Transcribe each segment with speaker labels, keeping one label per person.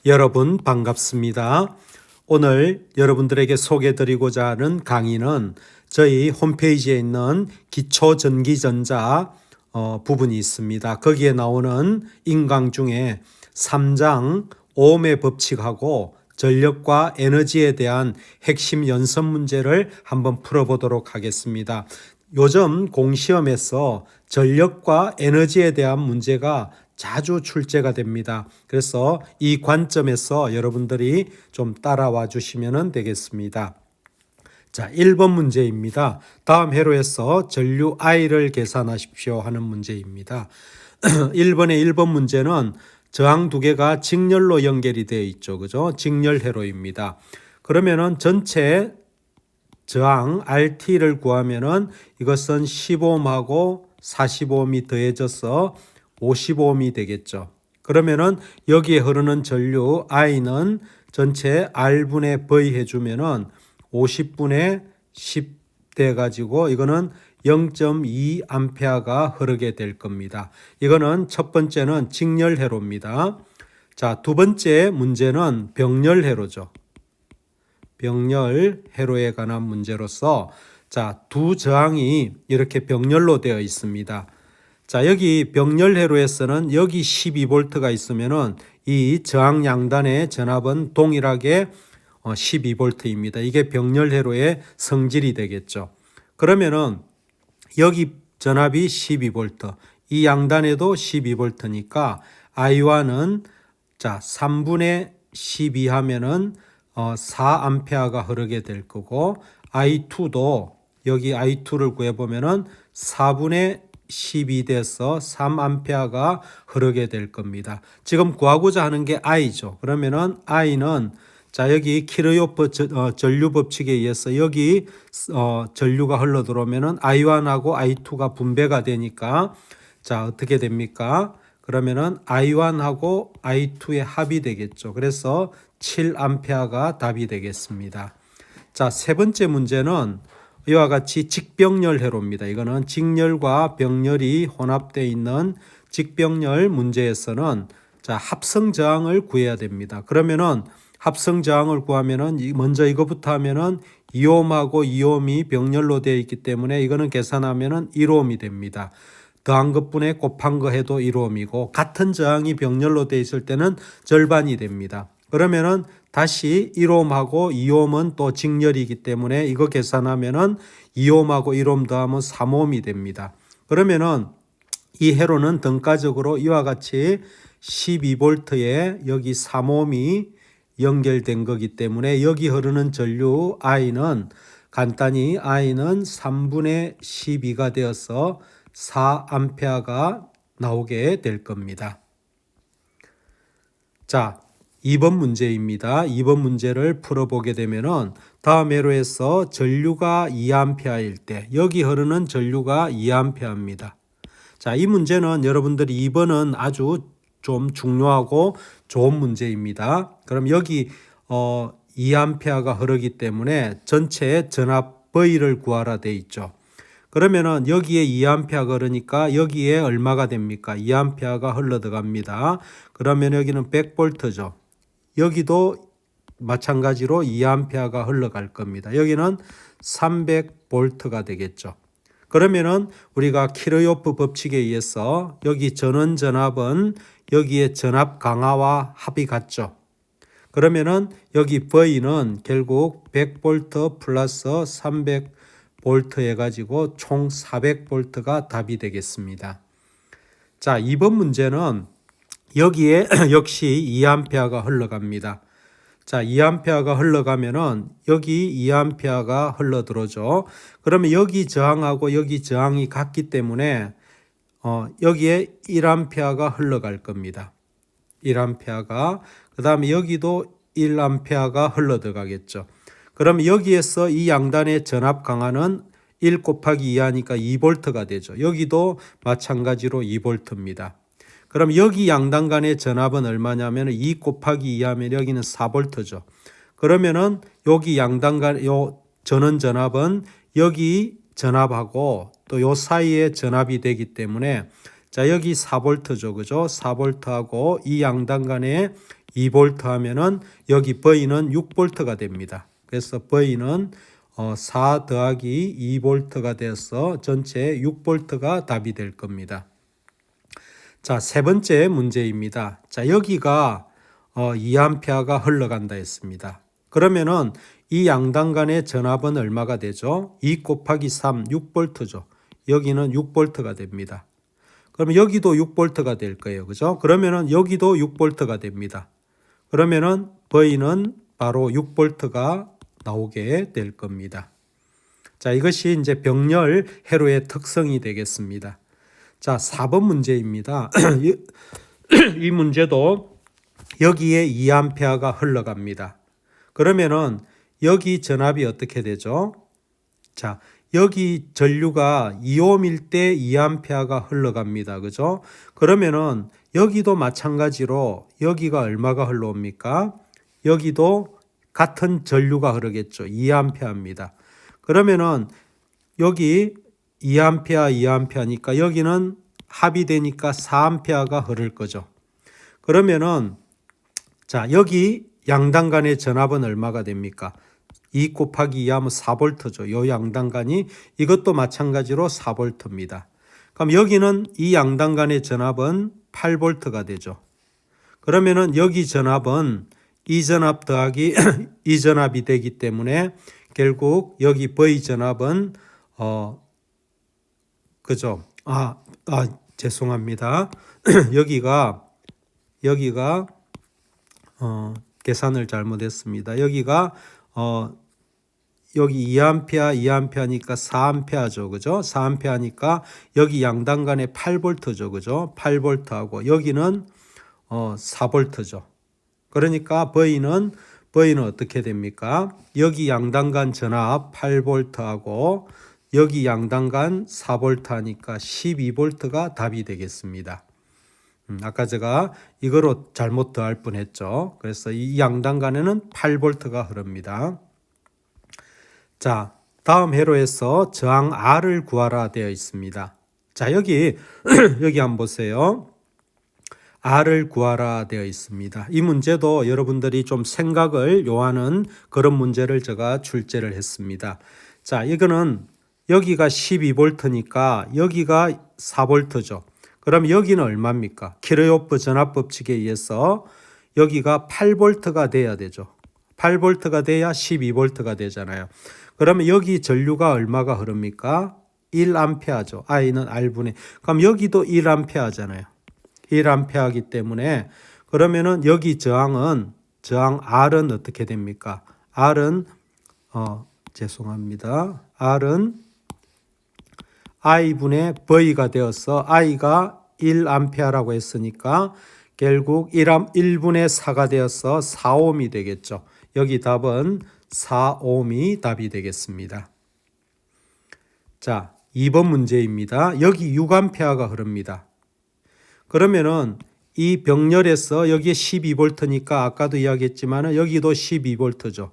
Speaker 1: 여러분 반갑습니다. 오늘 여러분들에게 소개드리고자 하는 강의는 저희 홈페이지에 있는 기초전기전자 부분이 있습니다. 거기에 나오는 인강 중에 3장 오음의 법칙하고 전력과 에너지에 대한 핵심 연습 문제를 한번 풀어보도록 하겠습니다. 요즘 공시험에서 전력과 에너지에 대한 문제가 자주 출제가 됩니다. 그래서 이 관점에서 여러분들이 좀 따라와 주시면 되겠습니다. 자, 1번 문제입니다. 다음 회로에서 전류 I를 계산하십시오 하는 문제입니다. 1번의 1번 문제는 저항 두 개가 직렬로 연결이 되어 있죠. 그죠? 직렬 회로입니다. 그러면은 전체 저항 RT를 구하면은 이것은 15옴하고 45옴이 더해져서 55옴이 되겠죠. 그러면은 여기에 흐르는 전류 I는 전체 R분의 V 해주면은 50분의 10 돼가지고 이거는 0.2A 흐르게 될 겁니다. 이거는 첫 번째는 직렬회로입니다. 자, 두 번째 문제는 병렬회로죠. 병렬회로에 관한 문제로서 자, 두 저항이 이렇게 병렬로 되어 있습니다. 자, 여기 병렬회로에서는 여기 12V가 있으면은 이 저항 양단의 전압은 동일하게 12V입니다. 이게 병렬회로의 성질이 되겠죠. 그러면은 여기 전압이 12V, 이 양단에도 12V니까 I1은 자, 3분의 12 하면은 4A가 흐르게 될 거고 I2도 여기 I2를 구해보면은 4분의 12 돼서 3A가 흐르게 될 겁니다. 지금 구하고자 하는 게 I죠. 그러면은 I는 자, 여기 키르요프 전류 법칙에 의해서 여기 전류가 흘러 들어오면은 I1하고 I2가 분배가 되니까 자, 어떻게 됩니까? 그러면은 I1하고 I2의 합이 되겠죠. 그래서 7A가 답이 되겠습니다. 자, 세 번째 문제는 이와 같이 직병렬회로입니다. 이거는 직렬과 병렬이 혼합되어 있는 직병렬 문제에서는 자, 합성 저항을 구해야 됩니다. 그러면은 합성 저항을 구하면은 먼저 이거부터 하면은 2옴하고 2옴이 병렬로 되어 있기 때문에 이거는 계산하면은 1옴이 됩니다. 더한 것분에 곱한 거 해도 1옴이고 같은 저항이 병렬로 되어 있을 때는 절반이 됩니다. 그러면은 다시 1옴하고 2옴은 또 직렬이기 때문에 이거 계산하면은 2옴하고 1옴 더하면 3옴이 됩니다. 그러면은 이 회로는 등가적으로 이와 같이 12V에 여기 3옴이 연결된 거기 때문에 여기 흐르는 전류 I는 간단히 I는 3분의 12가 되어서 4A가 나오게 될 겁니다. 자, 2번 문제입니다. 2번 문제를 풀어보게 되면은 다음 회로에서 전류가 2A일 때 여기 흐르는 전류가 2A입니다. 자, 이 문제는 여러분들이 2번은 아주 좀 중요하고 좋은 문제입니다. 그럼 여기 2A가 흐르기 때문에 전체 전압 V를 구하라 돼 있죠. 그러면은 여기에 2A가 흐르니까 여기에 얼마가 됩니까? 2A가 흘러 들어갑니다. 그러면 여기는 100V죠. 여기도 마찬가지로 2A가 흘러갈 겁니다. 여기는 300V가 되겠죠. 그러면은 우리가 키르요프 법칙에 의해서 여기 전원 전압은 여기에 전압 강화와 합이 같죠. 그러면은 여기 V는 결국 100V 플러스 300V 해가지고 총 400V가 답이 되겠습니다. 자, 2번 문제는 여기에 역시 2A가 흘러갑니다. 자, 2A가 흘러가면은 여기 2A가 흘러 들어오죠. 그러면 여기 저항하고 여기 저항이 같기 때문에 여기에 1A가 흘러갈 겁니다. 1A가 그 다음에 여기도 1A가 흘러 들어가겠죠. 그럼 여기에서 이 양단의 전압 강화는 1 곱하기 2하니까 2V가 되죠. 여기도 마찬가지로 2V입니다. 그럼 여기 양단 간의 전압은 얼마냐면 2 곱하기 2 하면 여기는 4V죠. 그러면은 여기 양단 간 요 전원 전압은 여기 전압하고 또 요 사이에 전압이 되기 때문에 자, 여기 4V죠. 그죠? 4V하고 이 양단 간의 2V 하면은 여기 V는 6V가 됩니다. 그래서 V는 4 더하기 2V가 돼서 전체 6V가 답이 될 겁니다. 자, 세 번째 문제입니다. 자, 여기가 2A가 흘러간다 했습니다. 그러면은 이 양당 간의 전압은 얼마가 되죠? 2 곱하기 3, 6V죠. 여기는 6V가 됩니다. 그러면 여기도 6V가 될 거예요. 그죠? 그러면은 여기도 6V가 됩니다. 그러면은 V는 바로 6V가 나오게 될 겁니다. 자, 이것이 이제 병렬 회로의 특성이 되겠습니다. 자, 4번 문제입니다. 이 문제도 여기에 2A가 흘러갑니다. 그러면은 여기 전압이 어떻게 되죠? 자, 여기 전류가 2옴일 때 2A가 흘러갑니다. 그죠? 그러면은 여기도 마찬가지로 여기가 얼마가 흘러옵니까? 여기도 같은 전류가 흐르겠죠. 2A입니다. 그러면은 여기 2A, 2A니까 여기는 합이 되니까 4A가 흐를 거죠. 그러면은 자, 여기 양당 간의 전압은 얼마가 됩니까? 2 곱하기 2 하면 4V죠. 요 양당 간이 이것도 마찬가지로 4V입니다. 그럼 여기는 이 양당 간의 전압은 8V가 되죠. 그러면은 여기 전압은 이 전압 더하기 이 전압이 되기 때문에 결국 여기 V 전압은 그죠? 죄송합니다. 여기가 계산을 잘못했습니다. 여기가 여기 2A니까 4A죠. 그죠? 4A니까 여기 양당 간에 8V죠. 그죠? 8V하고 여기는 4V죠. 그러니까 V는 어떻게 됩니까? 여기 양당 간 전압 8V하고 여기 양당 간 4V 하니까 12V가 답이 되겠습니다. 아까 제가 이거로 잘못 더할 뻔했죠. 그래서 이 양당 간에는 8V가 흐릅니다. 자, 다음 회로에서 저항 R을 구하라 되어 있습니다. 자, 여기 한번 보세요. R을 구하라 되어 있습니다. 이 문제도 여러분들이 좀 생각을 요하는 그런 문제를 제가 출제를 했습니다. 자, 이거는 여기가 12V니까 여기가 4V죠. 그럼 여기는 얼마입니까? 키르요프 전압 법칙에 의해서 여기가 8V가 돼야 되죠. 8V가 돼야 12V가 되잖아요. 그러면 여기 전류가 얼마가 흐릅니까? 1A죠. I는 R분의. 그럼 여기도 1A잖아요. 1A이기 때문에 그러면은 여기 저항 R은 어떻게 됩니까? R은 죄송합니다. R은 I분의 V가 되어서 I가 1A라고 했으니까 결국 1분의 4가 되어서 4ohm이 되겠죠. 여기 답은 4ohm이 답이 되겠습니다. 자, 2번 문제입니다. 여기 6A가 흐릅니다. 그러면은 이 병렬에서 여기에 12V니까 아까도 이야기했지만 여기도 12V죠.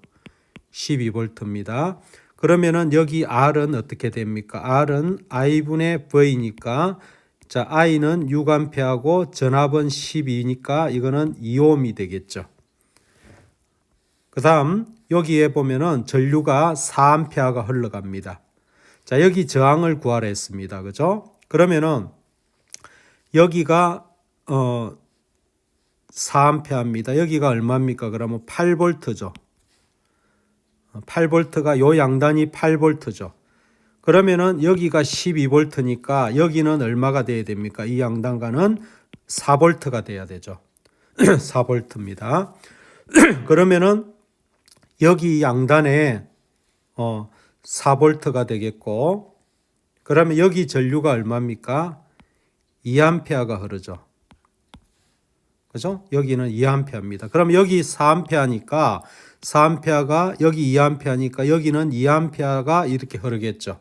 Speaker 1: 12V입니다. 그러면은 여기 R은 어떻게 됩니까? R은 I분의 V니까 자, I는 6A하고 전압은 12니까 이거는 2ohm이 되겠죠. 그 다음 여기에 보면은 전류가 4A가 흘러갑니다. 자, 여기 저항을 구하라 했습니다. 그죠? 그러면은 여기가 4A입니다. 여기가 얼마입니까? 그러면 8V죠. 8V가 요 양단이 8V죠. 그러면은 여기가 12V니까 여기는 얼마가 돼야 됩니까? 이 양단과는 4V가 돼야 되죠. 4V입니다. 그러면은 여기 양단에 4V가 되겠고 그러면 여기 전류가 얼마입니까? 2A가 흐르죠. 그죠? 여기는 2A입니다. 그럼 여기 4A니까 4A가 여기 2A니까 여기는 2A가 이렇게 흐르겠죠.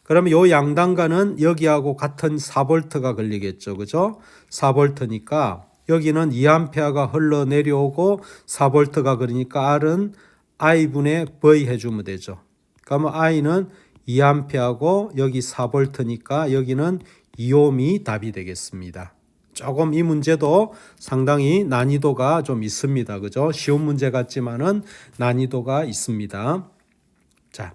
Speaker 1: 그러면 요 양단과는 여기하고 같은 4V가 걸리겠죠. 그죠? 4V니까 여기는 2A가 흘러내려오고 4V가 그러니까 R은 I분의 V 해주면 되죠. 그러면 I는 2A하고 여기 4V니까 여기는 2ohm이 답이 되겠습니다. 조금 이 문제도 상당히 난이도가 좀 있습니다. 그죠? 쉬운 문제 같지만은 난이도가 있습니다. 자,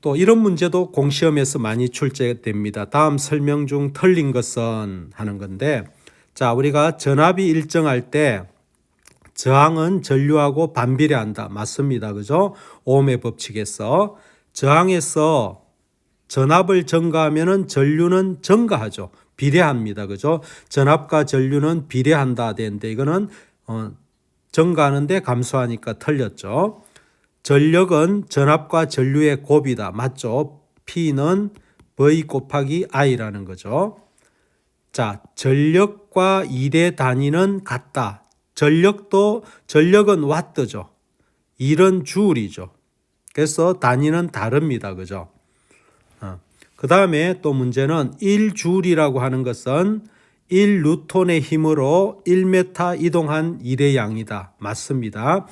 Speaker 1: 또 이런 문제도 공시험에서 많이 출제됩니다. 다음 설명 중 틀린 것은 하는 건데, 자, 우리가 전압이 일정할 때 저항은 전류하고 반비례한다. 맞습니다. 그죠? 오음의 법칙에서 저항에서 전압을 증가하면은 전류는 증가하죠. 비례합니다. 그죠? 전압과 전류는 비례한다 되는데 이거는 증가하는데 감소하니까 틀렸죠. 전력은 전압과 전류의 곱이다. 맞죠? P는 V 곱하기 I라는 거죠. 자, 전력과 일의 단위는 같다. 전력은 와트죠. 일은 줄이죠. 그래서 단위는 다릅니다. 그죠? 그 다음에 또 문제는 1줄이라고 하는 것은 1뉴턴의 힘으로 1m 이동한 일의 양이다. 맞습니다.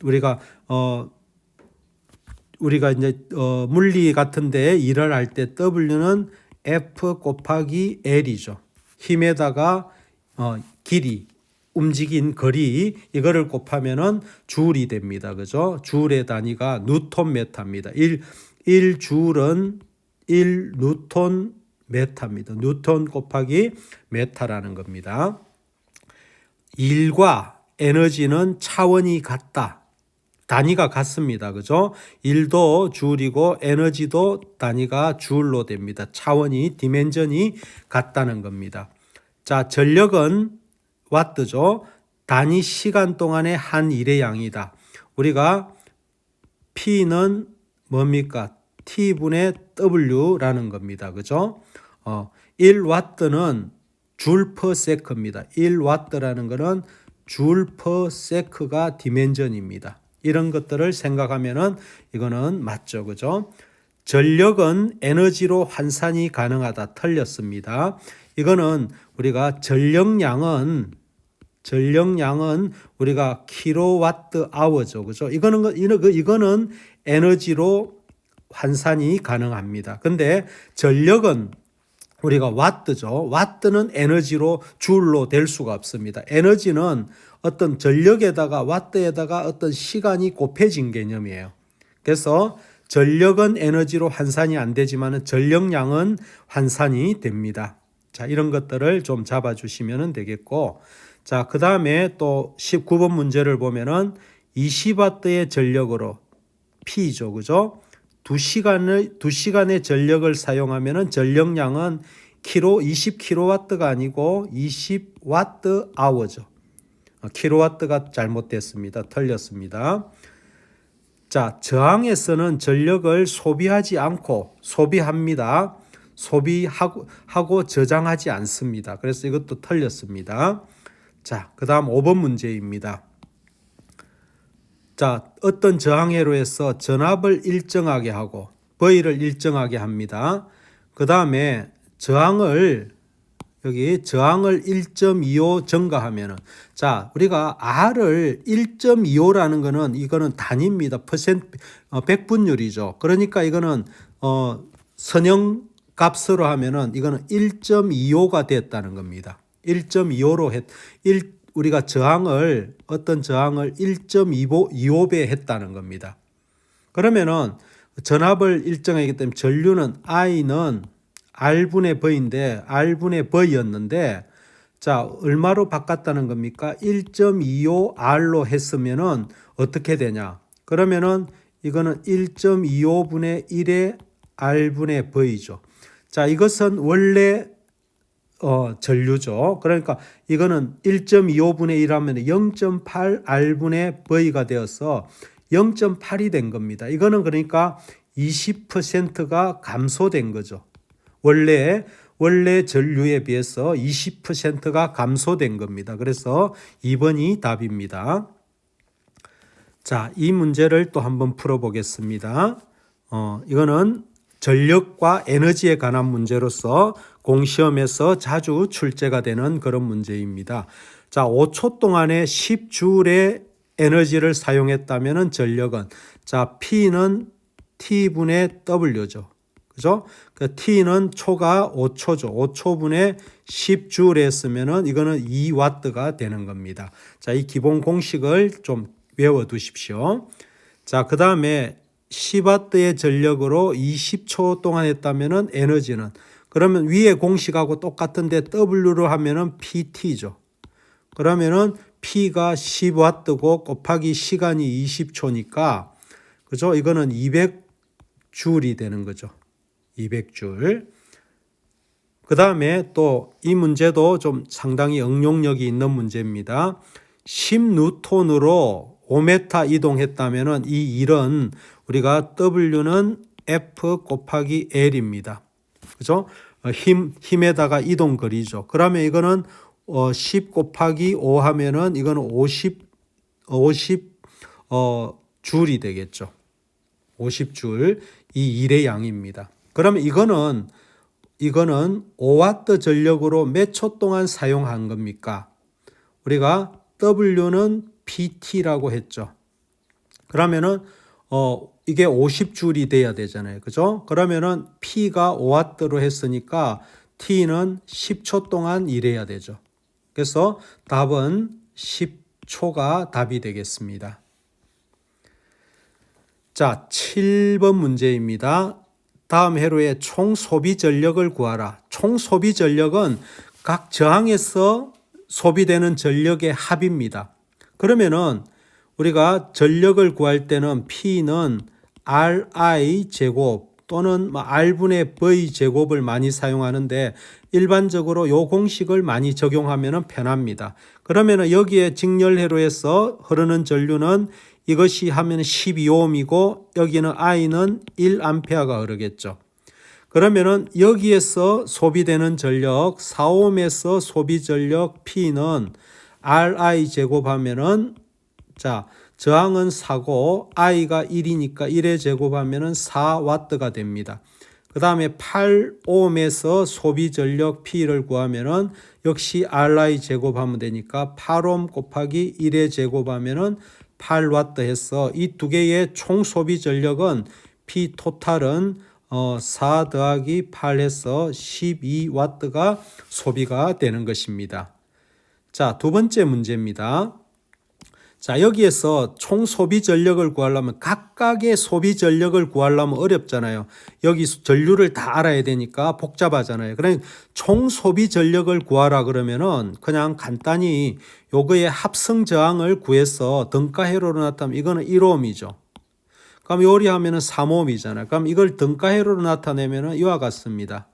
Speaker 1: 우리가 이제 물리 같은데 일을 할 때 W는 F 곱하기 L이죠. 힘에다가 길이, 움직인 거리 이거를 곱하면은 줄이 됩니다. 그죠? 줄의 단위가 뉴턴메타입니다. 1줄은 1뉴턴 메타입니다. 뉴턴 곱하기 메타라는 겁니다. 일과 에너지는 차원이 같다. 단위가 같습니다. 그죠? 일도 줄이고 에너지도 단위가 줄로 됩니다. 차원이, 디멘전이 같다는 겁니다. 자, 전력은 와트죠. 단위 시간 동안의 한 일의 양이다. 우리가 P는 뭡니까? T분의 W라는 겁니다. 그죠? 1와트는 줄 퍼 세크입니다. 1와트라는 것은 줄 퍼 세크가 디멘전입니다. 이런 것들을 생각하면은 이거는 맞죠. 그죠? 전력은 에너지로 환산이 가능하다. 틀렸습니다. 이거는 우리가 전력량은 우리가 킬로와트 아워죠. 그죠? 이거는 에너지로 환산이 가능합니다. 근데 전력은 우리가 와트죠. 와트는 에너지로 줄로 될 수가 없습니다. 에너지는 어떤 전력에다가 와트에다가 어떤 시간이 곱해진 개념이에요. 그래서 전력은 에너지로 환산이 안 되지만 전력량은 환산이 됩니다. 자, 이런 것들을 좀 잡아주시면 되겠고, 자, 그 다음에 또 19번 문제를 보면은 20W의 전력으로 P죠. 그죠? 2시간의 전력을 사용하면은 전력량은 20kW가 아니고 20Wh죠. 킬로와트가 잘못됐습니다. 틀렸습니다. 자, 저항에서는 전력을 소비하지 않고 소비합니다. 소비하고 저장하지 않습니다. 그래서 이것도 틀렸습니다. 자, 그 다음 5번 문제입니다. 자, 어떤 저항회로에서 전압을 일정하게 하고 V를 일정하게 합니다. 그 다음에 저항을 1.25 증가하면은, 자, 우리가 R을 1.25라는 거는 이거는 단위입니다. 100분율이죠. 그러니까 이거는 선형 값으로 하면은 이거는 1.25가 됐다는 겁니다. 1.25로 우리가 어떤 저항을 1.25배 했다는 겁니다. 그러면은 전압을 일정하기 때문에 전류는 I는 R분의 V인데 R분의 V였는데, 자, 얼마로 바꿨다는 겁니까? 1.25R로 했으면은 어떻게 되냐? 그러면은 이거는 1.25분의 1의 R분의 V죠. 자, 이것은 원래 전류죠. 그러니까 이거는 1.25분의 1하면 0.8 R분의 V가 되어서 0.8이 된 겁니다. 이거는 그러니까 20%가 감소된 거죠. 원래 전류에 비해서 20%가 감소된 겁니다. 그래서 2번이 답입니다. 자, 이 문제를 또 한번 풀어보겠습니다. 이거는 전력과 에너지에 관한 문제로서 공시험에서 자주 출제가 되는 그런 문제입니다. 자, 5초 동안에 10줄의 에너지를 사용했다면 전력은, 자, P는 T분의 W죠. 그죠? 그 T는 초가 5초죠. 5초분의 10줄 했으면은 이거는 2와트가 되는 겁니다. 자, 이 기본 공식을 좀 외워 두십시오. 자, 그 다음에 10와트의 전력으로 20초 동안 했다면은 에너지는, 그러면 위에 공식하고 똑같은데 W로 하면은 PT죠. 그러면은 P가 10와트고 곱하기 시간이 20초니까, 그죠? 이거는 200줄이 되는 거죠. 200줄. 그 다음에 또 이 문제도 좀 상당히 응용력이 있는 문제입니다. 10뉴턴으로 5m 이동했다면은 이 일은 우리가 W는 F 곱하기 L입니다. 그죠? 힘에다가 이동 거리죠. 그러면 이거는 10 곱하기 5 하면은 이거는 50 줄이 되겠죠. 50줄 이 일의 양입니다. 그러면 이거는 5와트 전력으로 몇 초 동안 사용한 겁니까? 우리가 W는 PT라고 했죠. 그러면은 이게 50줄이 돼야 되잖아요. 그죠? 그러면은 P가 5와트로 했으니까 T는 10초 동안 일해야 되죠. 그래서 답은 10초가 답이 되겠습니다. 자, 7번 문제입니다. 다음 회로의 총 소비 전력을 구하라. 총 소비 전력은 각 저항에서 소비되는 전력의 합입니다. 그러면은 우리가 전력을 구할 때는 P는 RI 제곱 또는 R분의 V 제곱을 많이 사용하는데 일반적으로 이 공식을 많이 적용하면 편합니다. 그러면 여기에 직렬회로에서 흐르는 전류는 이것이 하면 12옴이고 여기는 I는 1A가 흐르겠죠. 그러면은 여기에서 소비되는 전력 4옴에서 소비 전력 P는 RI 제곱하면은 자, 저항은 4고 I가 1이니까 1의 제곱하면은 4와트가 됩니다. 그 다음에 8옴에서 소비 전력 P를 구하면은 역시 RI 제곱하면 되니까 8옴 곱하기 1의 제곱하면은 8와트 해서 이 두 개의 총 소비 전력은 P 토탈은 4 더하기 8 해서 12와트가 소비가 되는 것입니다. 자, 두 번째 문제입니다. 자, 여기에서 총 소비 전력을 구하려면 각각의 소비 전력을 구하려면 어렵잖아요. 여기 전류를 다 알아야 되니까 복잡하잖아요. 그러니까 총 소비 전력을 구하라 그러면은 그냥 간단히 요거의 합성 저항을 구해서 등가회로로 나타나면 이거는 1옴이죠. 그럼 요리하면은 3옴이잖아요. 그럼 이걸 등가회로로 나타내면은 이와 같습니다.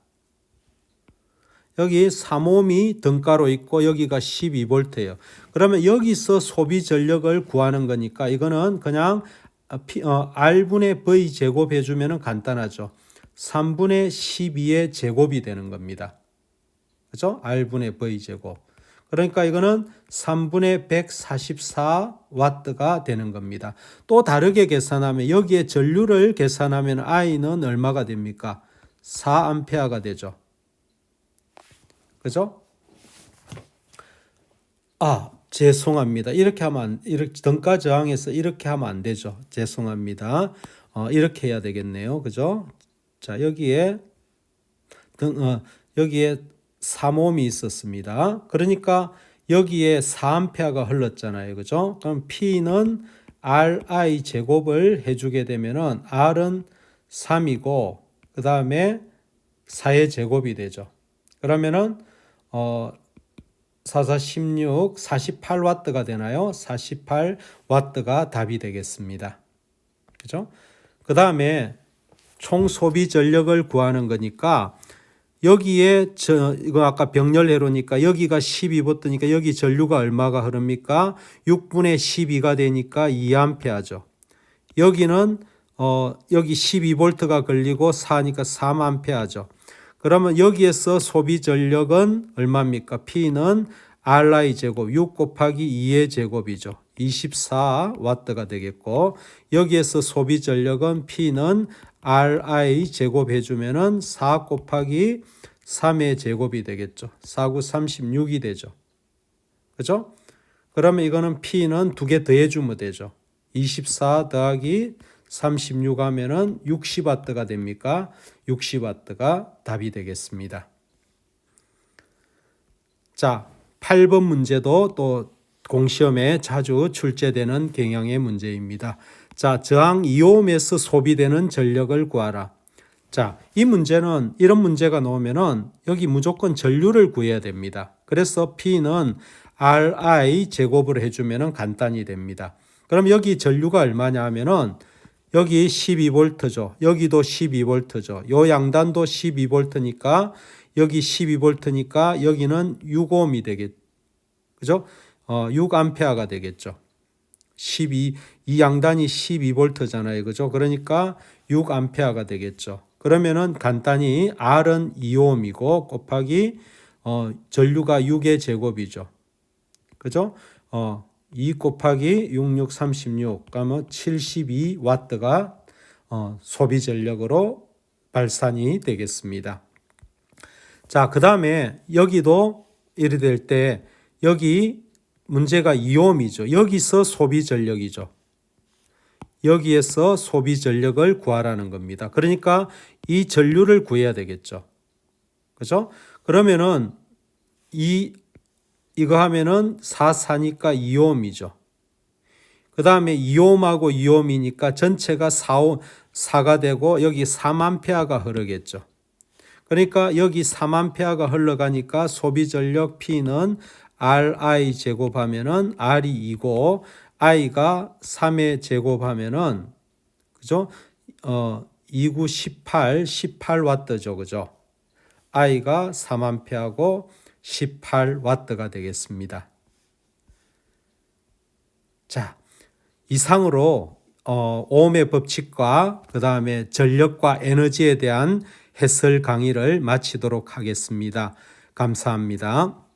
Speaker 1: 여기 3옴이 등가로 있고 여기가 12V예요. 그러면 여기서 소비 전력을 구하는 거니까 이거는 그냥 R분의 V 제곱 해주면 간단하죠. 3분의 12의 제곱이 되는 겁니다. 그죠? R분의 V 제곱. 그러니까 이거는 3분의 144와트가 되는 겁니다. 또 다르게 계산하면 여기에 전류를 계산하면 I는 얼마가 됩니까? 4A가 되죠. 그죠? 죄송합니다. 이렇게 하면 이렇게 등가 저항에서 이렇게 하면 안 되죠. 죄송합니다. 이렇게 해야 되겠네요. 그죠? 자, 여기에 여기에 3옴이 있었습니다. 그러니까 여기에 4A가 흘렀잖아요. 그죠? 그럼 P는 RI 제곱을 해주게 되면은 R은 3이고 그 다음에 4의 제곱이 되죠. 그러면은 4, 4, 16, 48와트가 되나요? 48와트가 답이 되겠습니다. 그죠? 그 다음에 총 소비 전력을 구하는 거니까 여기에 이거 아까 병렬회로니까 여기가 12V니까 여기 전류가 얼마가 흐릅니까? 6분의 12가 되니까 2A죠. 여기는 여기 12V가 걸리고 4니까 3A죠. 그러면 여기에서 소비 전력은 얼마입니까? P는 RI 제곱 6 곱하기 2의 제곱이죠. 24와트가 되겠고 여기에서 소비 전력은 P는 RI 제곱 해주면은 4 곱하기 3의 제곱이 되겠죠. 4, 9, 36이 되죠. 그죠? 그러면 이거는 P는 두 개 더해주면 되죠. 24 더하기 36 하면은 60W가 됩니까? 60W가 답이 되겠습니다. 자, 8번 문제도 또 공시험에 자주 출제되는 경향의 문제입니다. 자, 저항 2ohm에서 소비되는 전력을 구하라. 자, 이 문제는 이런 문제가 나오면은 여기 무조건 전류를 구해야 됩니다. 그래서 P는 RI 제곱을 해주면은 간단히 됩니다. 그럼 여기 전류가 얼마냐 하면은 여기 12V죠. 여기도 12V죠. 요 양단도 12V니까 여기 12V니까 여기는 6ohm이 되겠죠. 그죠? 6A가 되겠죠. 이 양단이 12V잖아요. 그죠? 그러니까 6A가 되겠죠. 그러면은 간단히 R은 2ohm이고 곱하기 전류가 6의 제곱이죠. 그죠? 2 곱하기 66, 36 그러면 72W가 소비 전력으로 발산이 되겠습니다. 자, 그 다음에 여기도 이래 될 때 여기 문제가 2ohm이죠. 여기서 소비 전력이죠. 여기에서 소비 전력을 구하라는 겁니다. 그러니까 이 전류를 구해야 되겠죠. 그죠? 그러면은 이거 하면은 4니까 2ohm이죠. 그 다음에 2ohm하고 2ohm이니까 전체가 4가 되고 여기 3A가 흐르겠죠. 그러니까 여기 3A가 흘러가니까 소비 전력 P는 RI 제곱하면은 R이 2고 I가 3의 제곱하면은 그죠? 2, 9, 18W죠. 그죠? I가 3A하고 18W가 되겠습니다. 자, 이상으로 오음의 법칙과 그 다음에 전력과 에너지에 대한 해설 강의를 마치도록 하겠습니다. 감사합니다.